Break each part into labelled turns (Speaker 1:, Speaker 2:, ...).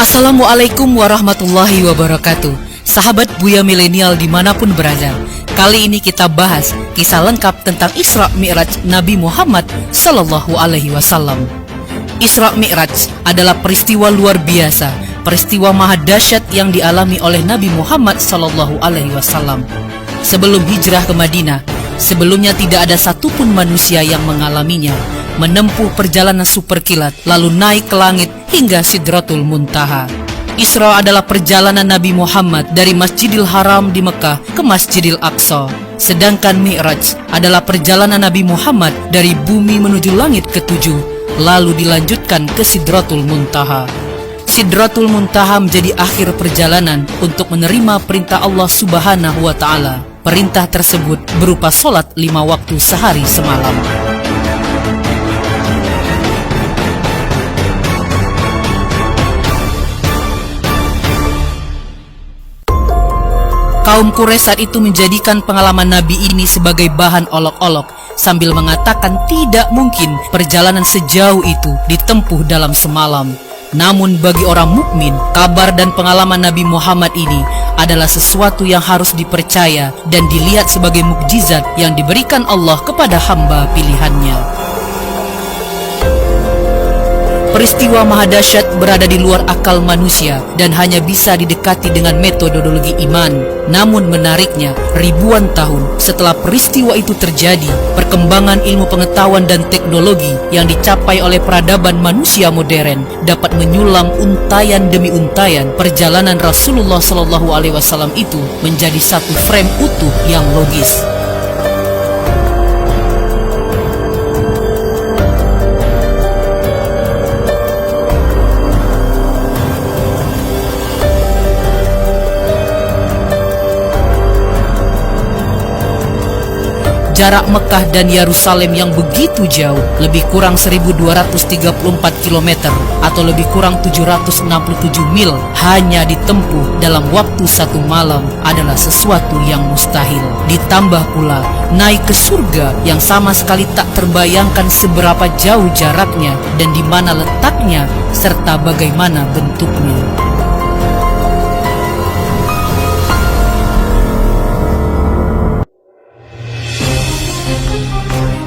Speaker 1: Assalamualaikum warahmatullahi wabarakatuh. Sahabat Buya Milenial dimanapun berada, kali ini kita bahas kisah lengkap tentang Isra Mi'raj Nabi Muhammad Sallallahu Alaihi Wasallam. Isra Mi'raj adalah peristiwa luar biasa, peristiwa maha dahsyat yang dialami oleh Nabi Muhammad Sallallahu Alaihi Wasallam. Sebelum hijrah ke Madinah, sebelumnya tidak ada satupun manusia yang mengalaminya, menempuh perjalanan super kilat, lalu naik ke langit hingga Sidratul Muntaha. Isra adalah perjalanan Nabi Muhammad dari Masjidil Haram di Mekah ke Masjidil Aqsa. Sedangkan Mi'raj adalah perjalanan Nabi Muhammad dari bumi menuju langit ketujuh, lalu dilanjutkan ke Sidratul Muntaha. Sidratul Muntaha menjadi akhir perjalanan untuk menerima perintah Allah Subhanahu wa Ta'ala. Perintah tersebut berupa sholat 5 waktu sehari semalam. Kaum Quraisy saat itu menjadikan pengalaman Nabi ini sebagai bahan olok-olok, sambil mengatakan tidak mungkin perjalanan sejauh itu ditempuh dalam semalam. Namun bagi orang mukmin, kabar dan pengalaman Nabi Muhammad ini adalah sesuatu yang harus dipercaya dan dilihat sebagai mukjizat yang diberikan Allah kepada hamba pilihannya. Peristiwa maha dahsyat berada di luar akal manusia dan hanya bisa didekati dengan metodologi iman. Namun menariknya, ribuan tahun setelah peristiwa itu terjadi, perkembangan ilmu pengetahuan dan teknologi yang dicapai oleh peradaban manusia modern dapat menyulam untayan demi untayan perjalanan Rasulullah SAW itu menjadi satu frame utuh yang logis. Jarak Mekah dan Yerusalem yang begitu jauh, lebih kurang 1234 km atau lebih kurang 767 mil, hanya ditempuh dalam waktu satu malam adalah sesuatu yang mustahil. Ditambah pula naik ke surga yang sama sekali tak terbayangkan seberapa jauh jaraknya dan di mana letaknya serta bagaimana bentuknya.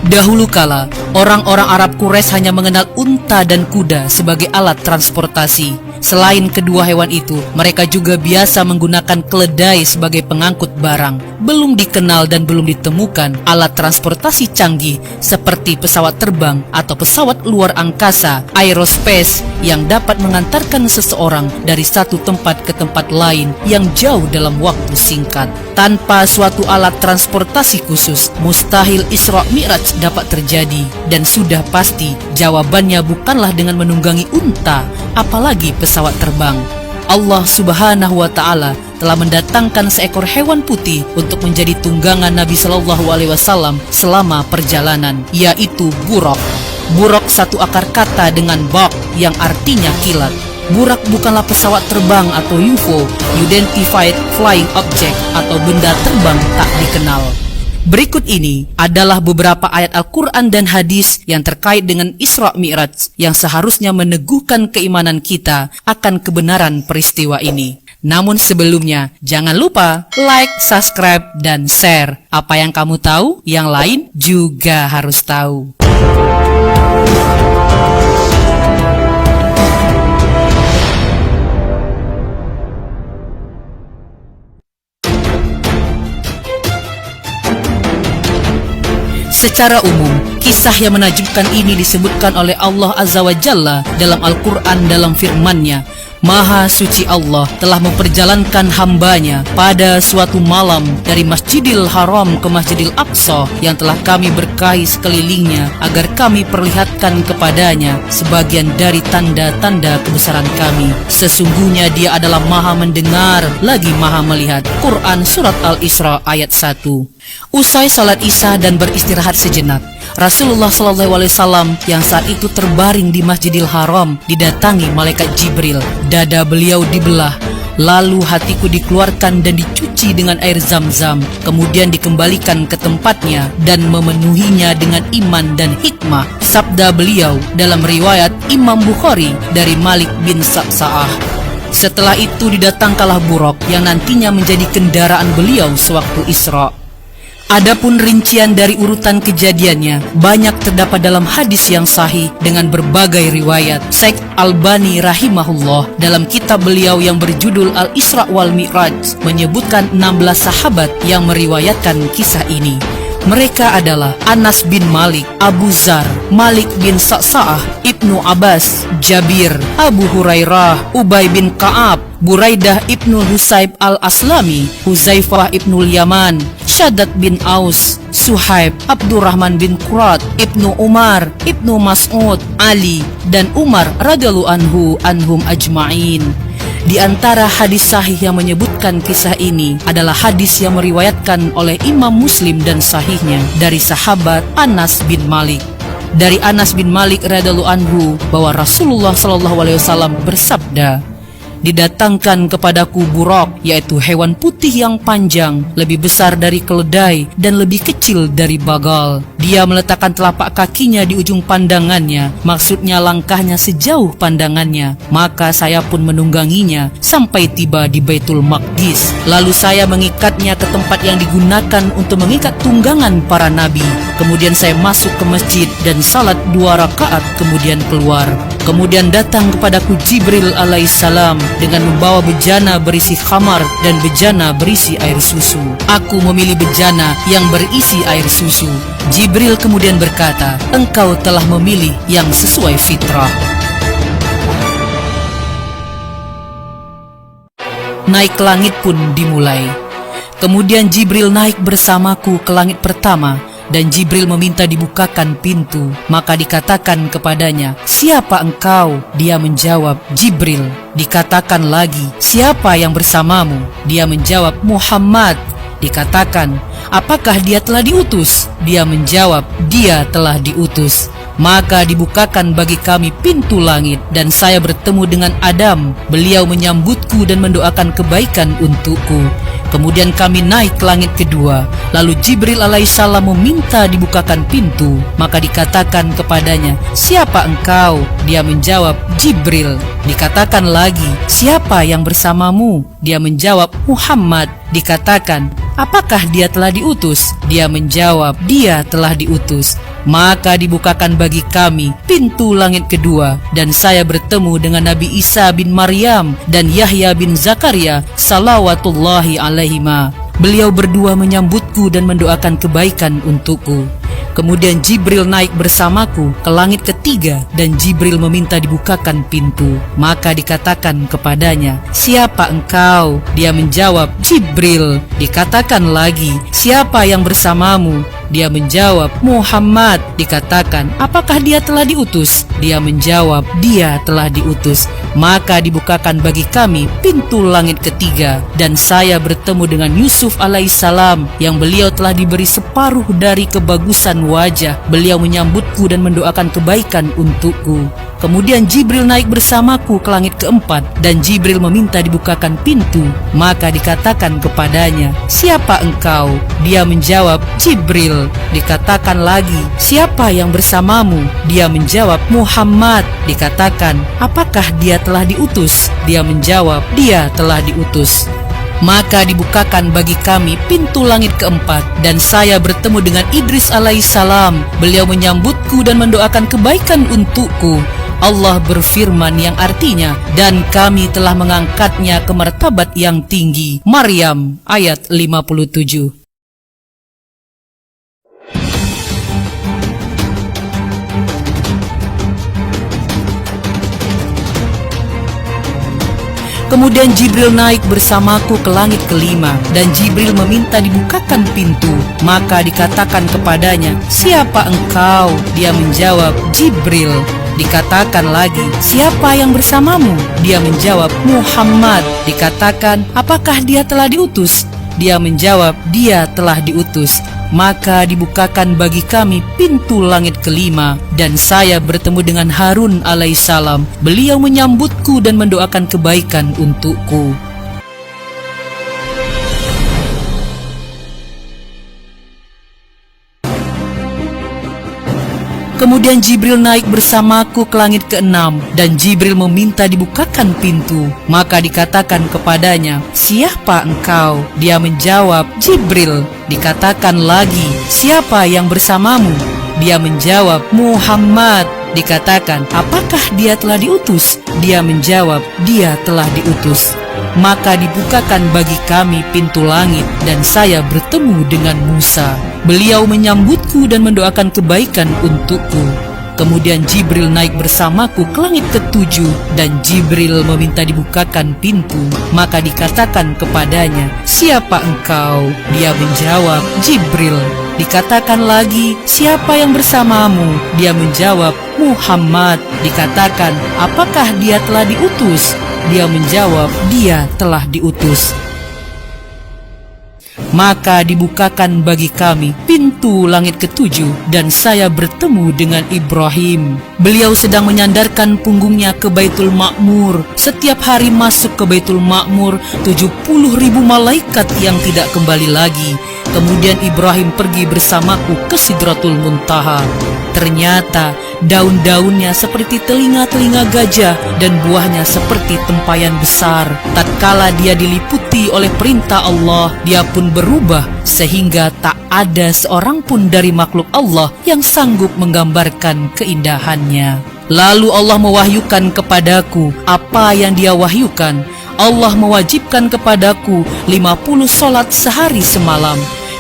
Speaker 1: Dahulu kala, orang-orang Arab Quraisy hanya mengenal unta dan kuda sebagai alat transportasi. Selain kedua hewan itu, mereka juga biasa menggunakan keledai sebagai pengangkut barang. Belum dikenal dan belum ditemukan alat transportasi canggih seperti pesawat terbang atau pesawat luar angkasa, aerospace, yang dapat mengantarkan seseorang dari satu tempat ke tempat lain yang jauh dalam waktu singkat. Tanpa suatu alat transportasi khusus, mustahil Isra Mi'raj dapat terjadi. Dan sudah pasti jawabannya bukanlah dengan menunggangi unta, apalagi pesawat terbang. Allah Subhanahu wa Ta'ala telah mendatangkan seekor hewan putih untuk menjadi tunggangan Nabi Shallallahu Alaihi Wasallam selama perjalanan, yaitu buraq. Buraq satu akar kata dengan baq yang artinya kilat. Buraq bukanlah pesawat terbang atau UFO, Unidentified Flying Object, atau benda terbang tak dikenal. Berikut ini adalah beberapa ayat Al-Quran dan hadis yang terkait dengan Isra Mi'raj yang seharusnya meneguhkan keimanan kita akan kebenaran peristiwa ini. Namun sebelumnya, jangan lupa like, subscribe, dan share. Apa yang kamu tahu, yang lain juga harus tahu. Secara umum, kisah yang menakjubkan ini disebutkan oleh Allah Azza wa Jalla dalam Al-Quran dalam firman-Nya, Maha suci Allah telah memperjalankan hambanya pada suatu malam dari Masjidil Haram ke Masjidil Aqsa yang telah kami berkahi sekelilingnya agar kami perlihatkan kepadanya sebagian dari tanda-tanda kebesaran kami. Sesungguhnya dia adalah maha mendengar lagi maha melihat. Quran Surat Al-Isra ayat 1. Usai salat Isya dan beristirahat sejenak, Rasulullah SAW yang saat itu terbaring di Masjidil Haram didatangi malaikat Jibril. Dada beliau dibelah, lalu hatiku dikeluarkan dan dicuci dengan air Zam-Zam, kemudian dikembalikan ke tempatnya dan memenuhinya dengan iman dan hikmah. Sabda beliau dalam riwayat Imam Bukhari dari Malik bin Sa'sa'ah, Setelah itu didatangkanlah Buraq yang nantinya menjadi kendaraan beliau sewaktu Isra. Adapun rincian dari urutan kejadiannya banyak terdapat dalam hadis yang sahih dengan berbagai riwayat. Syekh Albani rahimahullah dalam kitab beliau yang berjudul Al-Isra wal Mi'raj menyebutkan 16 sahabat yang meriwayatkan kisah ini. Mereka adalah Anas bin Malik, Abu Zar, Malik bin Sa'sa'ah, Ibnu Abbas, Jabir, Abu Hurairah, Ubay bin Ka'ab, Buraidah ibnu Husayb al-Aslami, Huzaifah ibnu Yaman, Shaddad bin Aus, Suhaib, Abdurrahman bin Qurat, Ibnu Umar, Ibnu Mas'ud, Ali, dan Umar radhiyallahu anhum ajma'in. Di antara hadis sahih yang menyebutkan kisah ini adalah hadis yang meriwayatkan oleh Imam Muslim dan sahihnya dari sahabat Anas bin Malik. Dari Anas bin Malik radhiyallahu anhu bahwa Rasulullah SAW bersabda, "Didatangkan kepadaku Buraq, yaitu hewan putih yang panjang, lebih besar dari keledai dan lebih kecil dari bagal. Dia meletakkan telapak kakinya di ujung pandangannya, maksudnya langkahnya sejauh pandangannya. Maka saya pun menungganginya sampai tiba di Baitul Maqdis. Lalu saya mengikatnya ke tempat yang digunakan untuk mengikat tunggangan para nabi. Kemudian saya masuk ke masjid dan salat 2 rakaat kemudian keluar. Kemudian datang kepadaku Jibril alaihissalam dengan membawa bejana berisi khamar dan bejana berisi air susu. Aku memilih bejana yang berisi air susu. Jibril kemudian berkata, engkau telah memilih yang sesuai fitrah." Naik ke langit pun dimulai. Kemudian Jibril naik bersamaku ke langit pertama, dan Jibril meminta dibukakan pintu. Maka dikatakan kepadanya, "Siapa engkau?" Dia menjawab, "Jibril." Dikatakan lagi, "Siapa yang bersamamu?" Dia menjawab, "Muhammad." Dikatakan, "Apakah dia telah diutus?" Dia menjawab, "Dia telah diutus." Maka dibukakan bagi kami pintu langit, dan saya bertemu dengan Adam. Beliau menyambutku dan mendoakan kebaikan untukku. Kemudian kami naik ke langit kedua. Lalu Jibril alaihissalam meminta dibukakan pintu. Maka dikatakan kepadanya, "Siapa engkau?" Dia menjawab, "Jibril." Dikatakan lagi, "Siapa yang bersamamu?" Dia menjawab, "Muhammad." Dikatakan, "Apakah dia telah diutus?" Dia menjawab, "Dia telah diutus." Maka dibukakan bagi kami pintu langit kedua, dan saya bertemu dengan Nabi Isa bin Maryam dan Yahya bin Zakaria salawatullahi alaihima. Beliau berdua menyambutku dan mendoakan kebaikan untukku. Kemudian Jibril naik bersamaku ke langit ketiga, dan Jibril meminta dibukakan pintu. Maka dikatakan kepadanya, "Siapa engkau?" Dia menjawab, "Jibril." Dikatakan lagi, "Siapa yang bersamamu?" Dia menjawab, "Muhammad." Dikatakan, "Apakah dia telah diutus?" Dia menjawab, "Dia telah diutus." Maka dibukakan bagi kami pintu langit ketiga, dan saya bertemu dengan Yusuf alaihissalam, yang beliau telah diberi separuh dari kebagusan wajah. Beliau menyambutku dan mendoakan kebaikan untukku. Kemudian Jibril naik bersamaku ke langit keempat, dan Jibril meminta dibukakan pintu. Maka dikatakan kepadanya, "Siapa engkau?" Dia menjawab, "Jibril." Dikatakan lagi, "Siapa yang bersamamu?" Dia menjawab, "Muhammad." Dikatakan, "Apakah dia telah diutus?" Dia menjawab, "Dia telah diutus." Maka dibukakan bagi kami pintu langit keempat, dan saya bertemu dengan Idris alaihissalam. Beliau menyambutku dan mendoakan kebaikan untukku. Allah berfirman yang artinya, "Dan kami telah mengangkatnya ke martabat yang tinggi." Maryam ayat 57. Kemudian Jibril naik bersamaku ke langit kelima, dan Jibril meminta dibukakan pintu. Maka dikatakan kepadanya, "Siapa engkau?" Dia menjawab, "Jibril." Dikatakan lagi, "Siapa yang bersamamu?" Dia menjawab, "Muhammad." Dikatakan, "Apakah dia telah diutus?" Dia menjawab, "Dia telah diutus." Maka dibukakan bagi kami pintu langit kelima, dan saya bertemu dengan Harun alaihissalam. Beliau menyambutku dan mendoakan kebaikan untukku. Kemudian Jibril naik bersamaku ke langit ke-6 dan Jibril meminta dibukakan pintu. Maka dikatakan kepadanya, "Siapa engkau?" Dia menjawab, "Jibril." Dikatakan lagi, "Siapa yang bersamamu?" Dia menjawab, "Muhammad." Dikatakan, "Apakah dia telah diutus?" Dia menjawab, "Dia telah diutus." Maka dibukakan bagi kami pintu langit dan saya bertemu dengan Musa. Beliau menyambutku dan mendoakan kebaikan untukku. Kemudian Jibril naik bersamaku ke langit ke-7 dan Jibril meminta dibukakan pintu. Maka dikatakan kepadanya, "Siapa engkau?" Dia menjawab, "Jibril." Dikatakan lagi, "Siapa yang bersamamu?" Dia menjawab, "Muhammad." Dikatakan, "Apakah dia telah diutus?" Dia menjawab, "Dia telah diutus." Maka dibukakan bagi kami pintu langit ke-7 dan saya bertemu dengan Ibrahim. Beliau sedang menyandarkan punggungnya ke Baitul Ma'mur. Setiap hari masuk ke Baitul Ma'mur 70.000 malaikat yang tidak kembali lagi. Kemudian Ibrahim pergi bersamaku ke Sidratul Muntaha. Ternyata daun-daunnya seperti telinga-telinga gajah dan buahnya seperti tempayan besar. Tatkala dia diliputi oleh perintah Allah, dia pun berubah sehingga tak ada seorang pun dari makhluk Allah yang sanggup menggambarkan keindahannya. Lalu Allah mewahyukan kepadaku apa yang dia wahyukan. Allah mewajibkan kepadaku 50 sholat sehari semalam.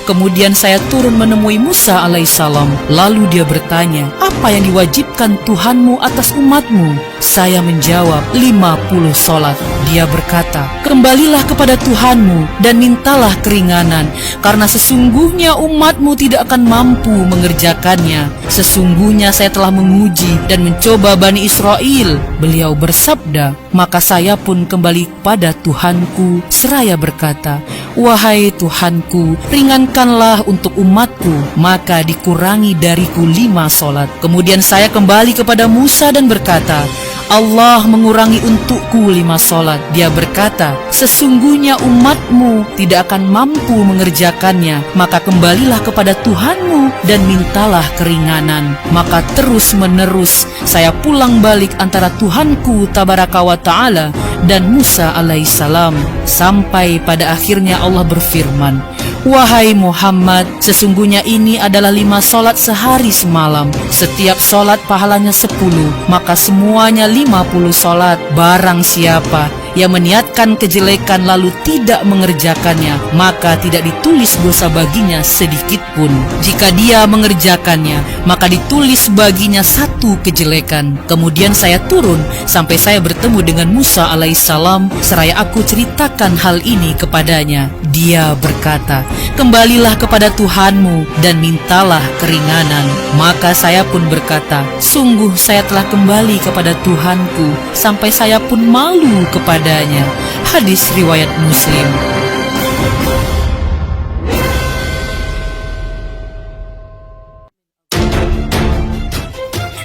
Speaker 1: Kemudian saya turun menemui Musa alaihissalam. Lalu dia bertanya, "Apa yang diwajibkan Tuhanmu atas umatmu?" Saya menjawab, 50 sholat. Dia berkata, "Kembalilah kepada Tuhanmu dan mintalah keringanan, karena sesungguhnya umatmu tidak akan mampu mengerjakannya. Sesungguhnya saya telah menguji dan mencoba Bani Israel." Beliau bersabda, maka saya pun kembali kepada Tuhanku seraya berkata, "Wahai Tuhanku, ringankanlah untuk umatku." Maka dikurangi dariku 5 sholat. Kemudian saya kembali kepada Musa dan berkata, "Allah mengurangi untukku 5 sholat." Dia berkata, "Sesungguhnya umatmu tidak akan mampu mengerjakannya. Maka kembalilah kepada Tuhanmu dan mintalah keringanan." Maka terus menerus saya pulang balik antara Tuhanku tabaraka wa ta'ala dan Musa alaihissalam. Sampai pada akhirnya Allah berfirman, "Wahai Muhammad, sesungguhnya ini adalah 5 sholat sehari semalam. Setiap sholat pahalanya 10, maka semuanya 50 sholat. Barang siapa yang meniatkan kejelekan lalu tidak mengerjakannya, maka tidak ditulis dosa baginya sedikit pun. Jika dia mengerjakannya, maka ditulis baginya 1 kejelekan." Kemudian saya turun sampai saya bertemu dengan Musa alaihissalam seraya aku ceritakan hal ini kepadanya. Dia berkata, "Kembalilah kepada Tuhanmu dan mintalah keringanan." Maka saya pun berkata, "Sungguh saya telah kembali kepada Tuhanku sampai saya pun malu kepadanya." Hadis riwayat Muslim.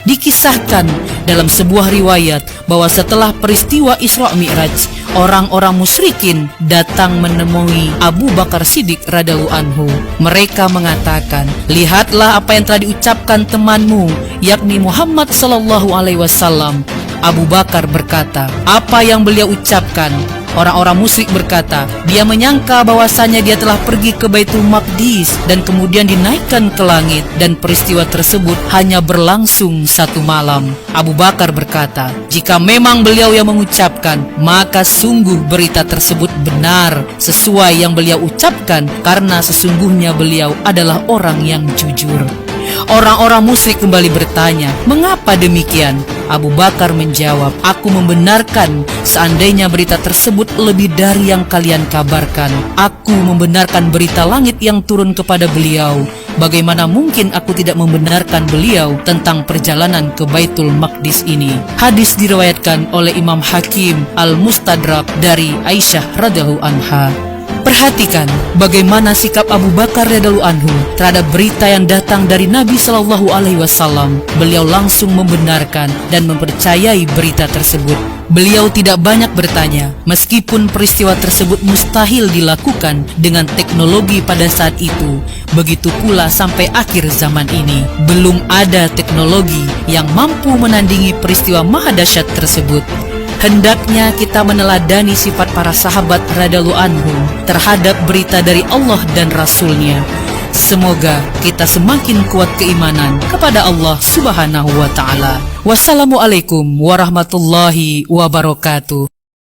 Speaker 1: Dikisahkan dalam sebuah riwayat bahwa setelah peristiwa Isra Mi'raj, orang-orang musyrikin datang menemui Abu Bakar Siddiq radhiyallahu anhu. Mereka mengatakan, "Lihatlah apa yang telah diucapkan temanmu, yakni Muhammad sallallahu alaihi wasallam." Abu Bakar berkata, "Apa yang beliau ucapkan?" Orang-orang musyrik berkata, "Dia menyangka bahwasanya dia telah pergi ke Baitul Maqdis dan kemudian dinaikkan ke langit, dan peristiwa tersebut hanya berlangsung 1 malam." Abu Bakar berkata, "Jika memang beliau yang mengucapkan, maka sungguh berita tersebut benar sesuai yang beliau ucapkan, karena sesungguhnya beliau adalah orang yang jujur." Orang-orang musyrik kembali bertanya, "Mengapa demikian?" Abu Bakar menjawab, "Aku membenarkan seandainya berita tersebut lebih dari yang kalian kabarkan. Aku membenarkan berita langit yang turun kepada beliau. Bagaimana mungkin aku tidak membenarkan beliau tentang perjalanan ke Baitul Maqdis ini?" Hadis diriwayatkan oleh Imam Hakim Al-Mustadrak dari Aisyah radhiyallahu anha. Perhatikan bagaimana sikap Abu Bakar radhiyallahu anhu terhadap berita yang datang dari Nabi Shallallahu Alaihi Wasallam. Beliau langsung membenarkan dan mempercayai berita tersebut. Beliau tidak banyak bertanya, meskipun peristiwa tersebut mustahil dilakukan dengan teknologi pada saat itu. Begitu pula sampai akhir zaman ini, belum ada teknologi yang mampu menandingi peristiwa maha dahsyat tersebut. Hendaknya kita meneladani sifat para sahabat radhiyallahu anhum terhadap berita dari Allah dan Rasul-Nya. Semoga kita semakin kuat keimanan kepada Allah Subhanahu wa Ta'ala. Wassalamualaikum warahmatullahi wabarakatuh.